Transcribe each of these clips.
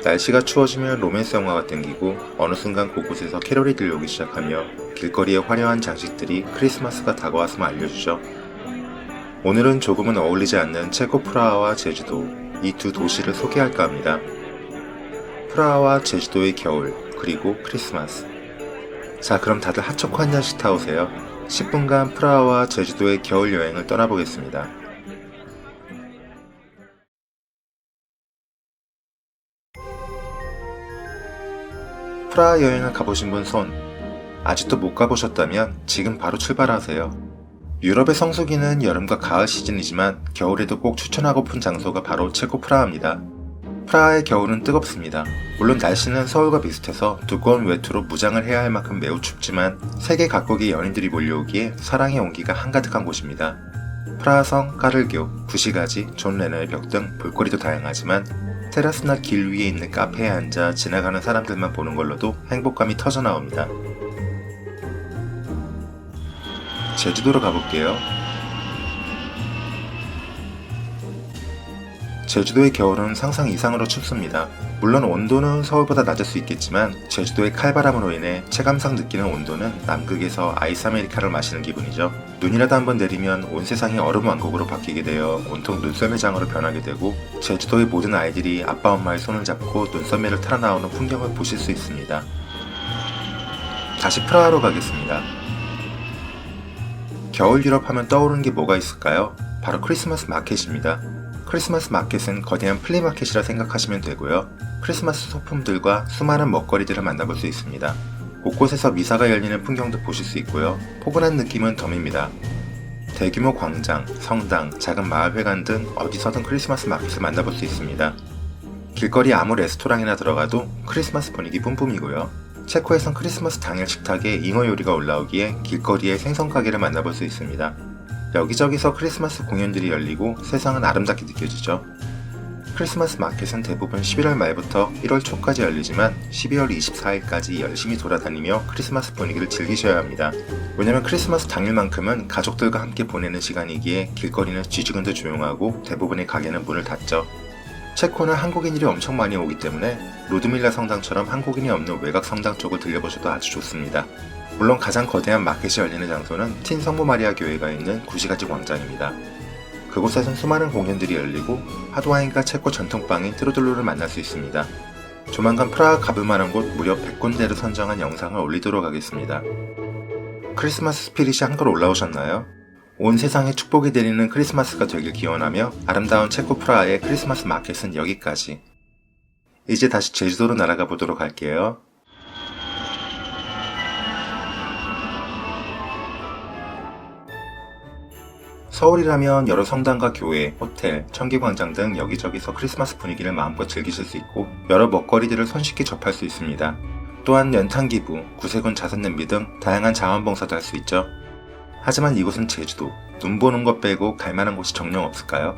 날씨가 추워지면 로맨스 영화가 땡기고 어느 순간 곳곳에서 캐롤이 들려오기 시작하며 길거리에 화려한 장식들이 크리스마스가 다가왔음을 알려주죠. 오늘은 조금은 어울리지 않는 체코 프라하와 제주도, 이 두 도시를 소개할까 합니다. 프라하와 제주도의 겨울, 그리고 크리스마스. 자, 그럼 다들 핫초코 한 잔씩 타오세요. 10분간 프라하와 제주도의 겨울 여행을 떠나보겠습니다. 프라하 여행을 가보신 분 손. 아직도 못 가보셨다면 지금 바로 출발하세요. 유럽의 성수기는 여름과 가을 시즌이지만 겨울에도 꼭 추천하고픈 장소가 바로 체코 프라하입니다. 프라하의 겨울은 뜨겁습니다. 물론 날씨는 서울과 비슷해서 두꺼운 외투로 무장을 해야 할 만큼 매우 춥지만 세계 각국의 연인들이 몰려오기에 사랑의 온기가 한가득한 곳입니다. 프라하성, 까를교, 구시가지, 존 레너의 벽 등 볼거리도 다양하지만 테라스나 길 위에 있는 카페에 앉아 지나가는 사람들만 보는 걸로도 행복감이 터져나옵니다. 제주도로 가볼게요. 제주도의 겨울은 상상 이상으로 춥습니다. 물론 온도는 서울보다 낮을 수 있겠지만 제주도의 칼바람으로 인해 체감상 느끼는 온도는 남극에서 아이스 아메리카를 마시는 기분이죠. 눈이라도 한번 내리면 온 세상이 얼음 왕국으로 바뀌게 되어 온통 눈썰매장으로 변하게 되고 제주도의 모든 아이들이 아빠 엄마의 손을 잡고 눈썰매를 타러 나오는 풍경을 보실 수 있습니다. 다시 프라하로 가겠습니다. 겨울 유럽 하면 떠오르는 게 뭐가 있을까요? 바로 크리스마스 마켓입니다. 크리스마스 마켓은 거대한 플리마켓이라 생각하시면 되고요. 크리스마스 소품들과 수많은 먹거리들을 만나볼 수 있습니다. 곳곳에서 미사가 열리는 풍경도 보실 수 있고요. 포근한 느낌은 덤입니다. 대규모 광장, 성당, 작은 마을회관 등 어디서든 크리스마스 마켓을 만나볼 수 있습니다. 길거리 아무 레스토랑이나 들어가도 크리스마스 분위기 뿜뿜이고요. 체코에선 크리스마스 당일 식탁에 잉어 요리가 올라오기에 길거리에 생선 가게를 만나볼 수 있습니다. 여기저기서 크리스마스 공연들이 열리고 세상은 아름답게 느껴지죠. 크리스마스 마켓은 대부분 11월 말부터 1월 초까지 열리지만 12월 24일까지 열심히 돌아다니며 크리스마스 분위기를 즐기셔야 합니다. 왜냐면 크리스마스 당일만큼은 가족들과 함께 보내는 시간이기에 길거리는 쥐죽은도 조용하고 대부분의 가게는 문을 닫죠. 체코는 한국인들이 엄청 많이 오기 때문에 루드밀라 성당처럼 한국인이 없는 외곽 성당 쪽을 들려보셔도 아주 좋습니다. 물론 가장 거대한 마켓이 열리는 장소는 틴 성모 마리아 교회가 있는 구시가지 광장입니다. 그곳에선 수많은 공연들이 열리고 하드와인과 체코 전통빵인 트루들루를 만날 수 있습니다. 조만간 프라하 가볼 만한 곳 무려 100군데를 선정한 영상을 올리도록 하겠습니다. 크리스마스 스피릿이 한껏 올라오셨나요? 온 세상에 축복이 내리는 크리스마스가 되길 기원하며 아름다운 체코 프라하의 크리스마스 마켓은 여기까지. 이제 다시 제주도로 날아가 보도록 할게요. 서울이라면 여러 성당과 교회, 호텔, 청기광장 등 여기저기서 크리스마스 분위기를 마음껏 즐기실 수 있고 여러 먹거리들을 손쉽게 접할 수 있습니다. 또한 연탄기부, 구세군 자선냄비 등 다양한 자원봉사도 할 수 있죠. 하지만 이곳은 제주도, 눈 보는 것 빼고 갈만한 곳이 정녕 없을까요?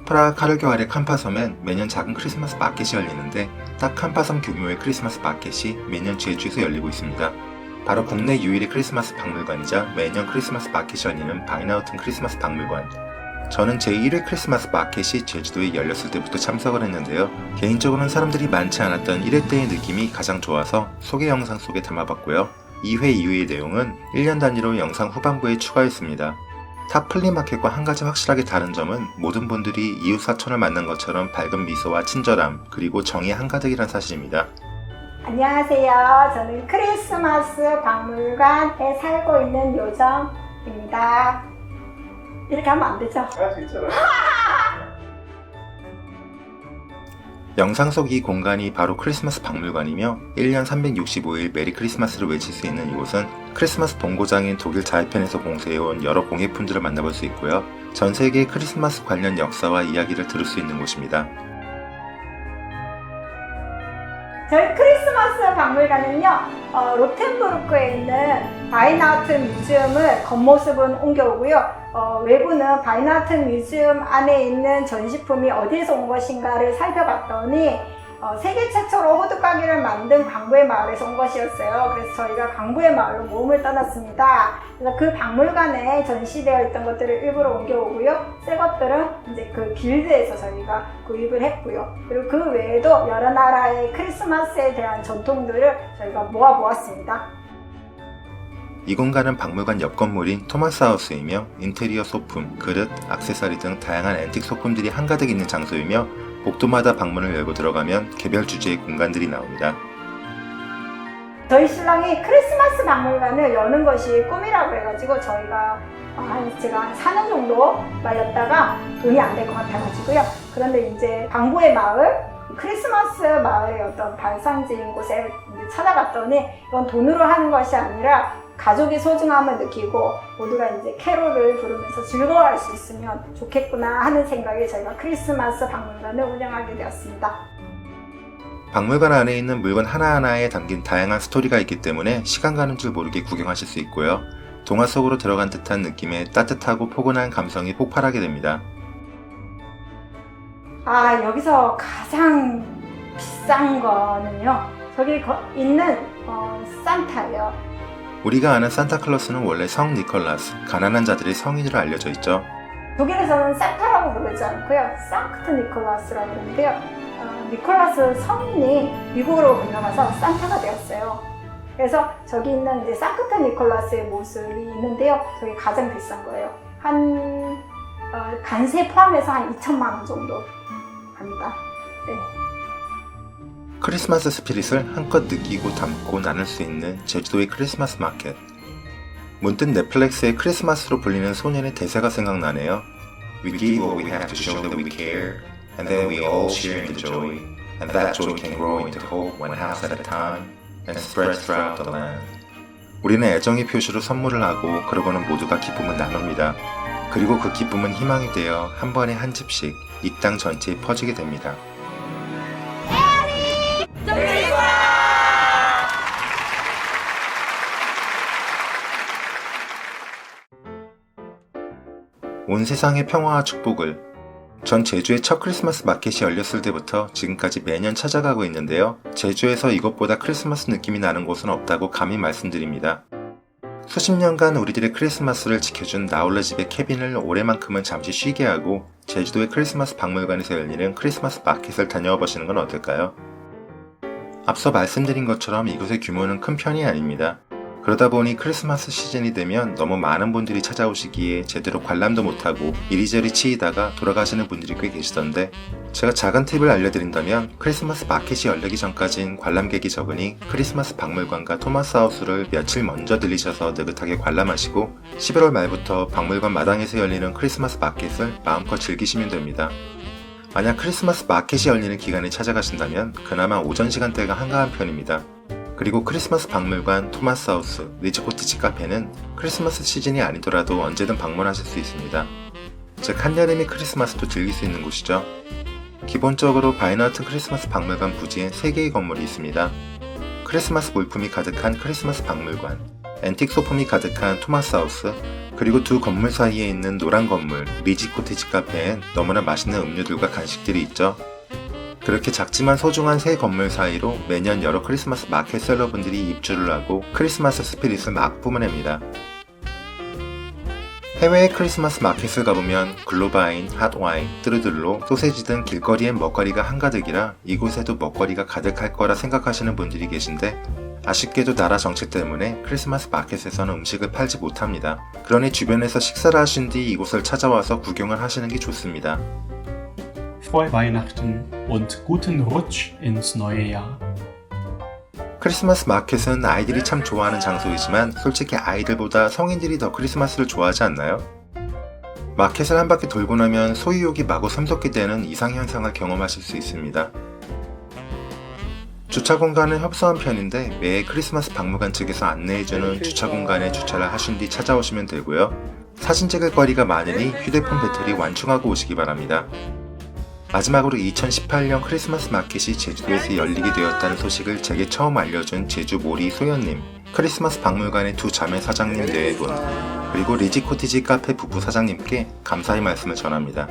프라하 카를교 아래 캄파섬엔 매년 작은 크리스마스 마켓이 열리는데 딱 캄파섬 규모의 크리스마스 마켓이 매년 제주에서 열리고 있습니다. 바로 국내 유일의 크리스마스 박물관이자 매년 크리스마스 마켓이 열리는 바이나우튼 크리스마스 박물관. 저는 제1회 크리스마스 마켓이 제주도에 열렸을 때부터 참석을 했는데요. 개인적으로는 사람들이 많지 않았던 1회 때의 느낌이 가장 좋아서 소개 영상 속에 담아봤고요. 2회 이후의 내용은 1년 단위로 영상 후반부에 추가했습니다. 타 플리마켓과 한 가지 확실하게 다른 점은 모든 분들이 이웃 사촌을 만난 것처럼 밝은 미소와 친절함, 그리고 정이 한가득이란 사실입니다. 안녕하세요. 저는 크리스마스 박물관에 살고 있는 요정입니다. 이렇게 하면 안 되죠? 괜찮아요. 영상 속 이 공간이 바로 크리스마스 박물관이며 1년 365일 메리 크리스마스를 외칠 수 있는 이곳은 크리스마스 본고장인 독일 자해편에서 공수해온 여러 공예품들을 만나볼 수 있고요. 전 세계의 크리스마스 관련 역사와 이야기를 들을 수 있는 곳입니다. 저희 크리스마스 박물관은요, 로텐부르크에 있는 바이나우튼 뮤지엄을 겉모습은 옮겨오고요. 외부는 바이나우튼 뮤지엄 안에 있는 전시품이 어디에서 온 것인가를 살펴봤더니 세계 최초로 호두 가게를 만든 광부의 마을에서 온 것이었어요. 그래서 저희가 광부의 마을로 모험을 떠났습니다. 그래서 그 박물관에 전시되어 있던 것들을 일부러 옮겨오고요. 새 것들은 이제 그 길드에서 저희가 구입을 했고요. 그리고 그 외에도 여러 나라의 크리스마스에 대한 전통들을 저희가 모아보았습니다. 이 공간은 박물관 옆 건물인 토마스 하우스이며 인테리어 소품, 그릇, 액세서리 등 다양한 앤틱 소품들이 한가득 있는 장소이며 복도마다 방문을 열고 들어가면 개별 주제의 공간들이 나옵니다. 저희 신랑이 크리스마스 박물관을 여는 것이 꿈이라고 해가지고 저희가 제가 한 4년 정도 말렸다가 돈이 안 될 것 같아가지고요. 그런데 이제 광부의 마을, 크리스마스 마을의 어떤 발상지인 곳에 이제 찾아갔더니 이건 돈으로 하는 것이 아니라 가족의 소중함을 느끼고 모두가 이제 캐롤을 부르면서 즐거워할 수 있으면 좋겠구나 하는 생각에 저희가 크리스마스 박물관을 운영하게 되었습니다. 박물관 안에 있는 물건 하나하나에 담긴 다양한 스토리가 있기 때문에 시간 가는 줄 모르게 구경하실 수 있고요. 동화 속으로 들어간 듯한 느낌의 따뜻하고 포근한 감성이 폭발하게 됩니다. 여기서 가장 비싼 거는요. 저기 있는 산타예요. 우리가 아는 산타클로스는 원래 성 니콜라스, 가난한 자들의 성인으로 알려져 있죠. 독일에서는 산타라고 부르지 않고요. 상크트 니콜라스라고 그러는데요. 니콜라스 성인이 미국으로 건너가서 산타가 되었어요. 그래서 저기 있는 이제 상크트 니콜라스의 모습이 있는데요. 저기 가장 비싼 거예요. 관세 포함해서 한 2천만 원 정도 합니다. 네. 크리스마스 스피릿을 한껏 느끼고 담고 나눌 수 있는 제주도의 크리스마스 마켓. 문득 넷플릭스의 크리스마스로 불리는 소년의 대사가 생각나네요. We give what we have to show that we care, and then we all share in the joy, and that joy can grow into hope one house at a time, and spread throughout the land. 우리는 애정의 표시로 선물을 하고 그러고는 모두가 기쁨을 나눕니다. 그리고 그 기쁨은 희망이 되어 한 번에 한 집씩 이 땅 전체에 퍼지게 됩니다. 온 세상의 평화와 축복을. 전 제주의 첫 크리스마스 마켓이 열렸을 때부터 지금까지 매년 찾아가고 있는데요. 제주에서 이것보다 크리스마스 느낌이 나는 곳은 없다고 감히 말씀드립니다. 수십 년간 우리들의 크리스마스를 지켜준 나홀로 집의 케빈을 올해만큼은 잠시 쉬게 하고 제주도의 크리스마스 박물관에서 열리는 크리스마스 마켓을 다녀와 보시는 건 어떨까요? 앞서 말씀드린 것처럼 이곳의 규모는 큰 편이 아닙니다. 그러다 보니 크리스마스 시즌이 되면 너무 많은 분들이 찾아오시기에 제대로 관람도 못하고 이리저리 치이다가 돌아가시는 분들이 꽤 계시던데, 제가 작은 팁을 알려드린다면 크리스마스 마켓이 열리기 전까진 관람객이 적으니 크리스마스 박물관과 토마스 하우스를 며칠 먼저 들리셔서 느긋하게 관람하시고 11월 말부터 박물관 마당에서 열리는 크리스마스 마켓을 마음껏 즐기시면 됩니다. 만약 크리스마스 마켓이 열리는 기간에 찾아가신다면 그나마 오전 시간대가 한가한 편입니다. 그리고 크리스마스 박물관, 토마스 하우스, 리즈 코티지 카페는 크리스마스 시즌이 아니더라도 언제든 방문하실 수 있습니다. 즉 한여름이 크리스마스도 즐길 수 있는 곳이죠. 기본적으로 바이너튼 크리스마스 박물관 부지엔 3개의 건물이 있습니다. 크리스마스 물품이 가득한 크리스마스 박물관, 앤틱 소품이 가득한 토마스 하우스, 그리고 두 건물 사이에 있는 노란 건물, 리즈 코티지 카페엔 너무나 맛있는 음료들과 간식들이 있죠. 그렇게 작지만 소중한 세 건물 사이로 매년 여러 크리스마스 마켓셀러분들이 입주를 하고 크리스마스 스피릿을 막 뿜어냅니다. 해외의 크리스마스 마켓을 가보면 글로바인, 핫와인, 뚜루들로, 소세지 등 길거리엔 먹거리가 한가득이라 이곳에도 먹거리가 가득할 거라 생각하시는 분들이 계신데, 아쉽게도 나라 정책 때문에 크리스마스 마켓에서는 음식을 팔지 못합니다. 그러니 주변에서 식사를 하신 뒤 이곳을 찾아와서 구경을 하시는 게 좋습니다. Frohe Weihnachten und guten Rutsch ins neue Jahr. 크리스마스 마켓은 아이들이 참 좋아하는 장소이지만 솔직히 아이들보다 성인들이 더 크리스마스를 좋아하지 않나요? 마켓을 한 바퀴 돌고 나면 소유욕이 마구 샘솟게 되는 이상현상을 경험하실 수 있습니다. 주차 공간은 협소한 편인데 매해 크리스마스 박물관 측에서 안내해주는 주차 공간에 주차를 하신 뒤 찾아오시면 되고요. 사진 찍을 거리가 많으니 휴대폰 배터리 완충하고 오시기 바랍니다. 마지막으로 2018년 크리스마스 마켓이 제주도에서 열리게 되었다는 소식을 제게 처음 알려준 제주모리 소연님, 크리스마스 박물관의 두 자매 사장님 4분, 그리고 리지 코티지 카페 부부 사장님께 감사의 말씀을 전합니다.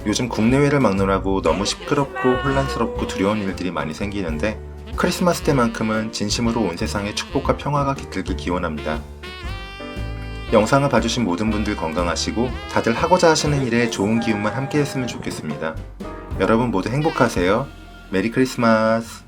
요즘 국내외를 막론하고 너무 시끄럽고 혼란스럽고 두려운 일들이 많이 생기는데 크리스마스 때만큼은 진심으로 온 세상에 축복과 평화가 깃들길 기원합니다. 영상을 봐주신 모든 분들 건강하시고 다들 하고자 하시는 일에 좋은 기운만 함께 했으면 좋겠습니다. 여러분 모두 행복하세요. 메리 크리스마스!